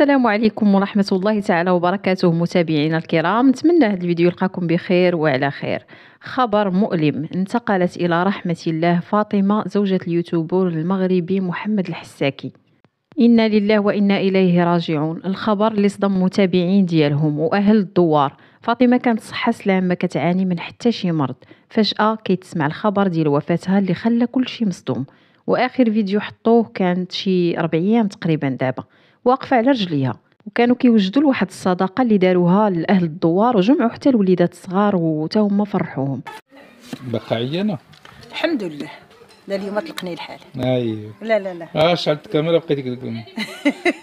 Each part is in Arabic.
السلام عليكم ورحمة الله تعالى وبركاته متابعينا الكرام، نتمنى هذا الفيديو يلقاكم بخير وعلى خير. خبر مؤلم، انتقلت إلى رحمة الله فاطمة زوجة اليوتيوبر المغربي محمد الحساكي. إنا لله وإنا إليه راجعون. الخبر اللي صدم متابعين ديالهم وأهل الدوار. فاطمة كانت صحة سلامة كتعاني من حتى شي مرض، فجأة كيتسمع الخبر ديال وفاتها اللي خلى كل شي مصدوم. وآخر فيديو حطوه كانت شي 4 أيام تقريبا دابا، واقفة على رجليها، وكانوا كيوجدوا لواحد الصدقة اللي داروها لأهل الدوار وجمعوا حتى الوليدات الصغار وتا هما فرحوهم. باقا عيانة؟ الحمد لله. لا اليوم طلقني الحال. اييه. لا شعلت الكاميرا بقيتي كتقول.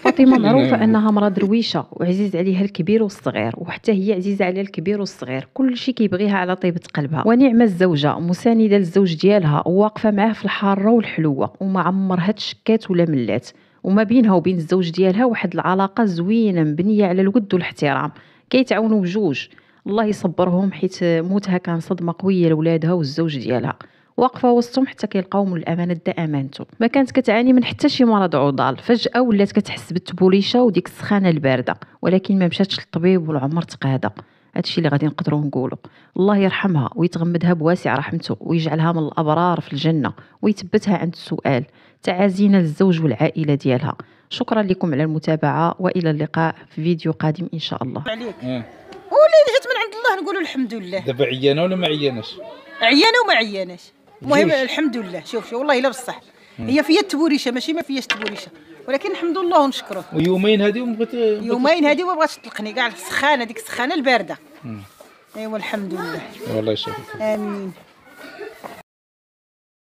فاطمة معروفة أنها مرأة درويشة وعزيز عليها الكبير والصغير، وحتى هي عزيزة عليها الكبير والصغير، كل شيء كيبغيها على طيبة قلبها. ونعمة الزوجة، مساندة للزوج ديالها وواقفة معاه في الحارة والحلوة، وما عمرها تشكات ولا ملات. وما بينها وبين الزوج ديالها واحد العلاقة زوينة مبنية على الود والاحترام، كيتعاونوا بجوج. الله يصبرهم، حيت موتها كان صدمة قوية لولادها والزوج ديالها. واقفه وسطهم حتى كيلقاو من الامانه دا امانته. ما كانت كتعاني من حتى شي مرض عضال، فجاه ولات كتحس بالتبوليشه وديك السخانه البارده، ولكن ما مشاتش للطبيب والعمر تقادا. هادشي اللي غادي نقدروا نقولوا. الله يرحمها ويتغمدها بواسع رحمته ويجعلها من الابرار في الجنه ويثبتها عند السؤال. تعازينا للزوج والعائله ديالها. شكرا لكم على المتابعه، والى اللقاء في فيديو قادم ان شاء الله. عليك. ولي جات من عند الله نقولوا الحمد لله. دابا عيانه ولا ما عياناش؟ عيانه وما عياناش، المهم الحمد لله. شوف والله الا بصح هي فيا التبوريشه، ماشي ما فياش التبوريشه، ولكن الحمد لله ونشكره. ويومين هذه بغيت يومين هذه ما بغاتش تطلقني كاع السخانه، ديك السخانه البارده. ايوا الحمد لله. والله يشافيك. امين.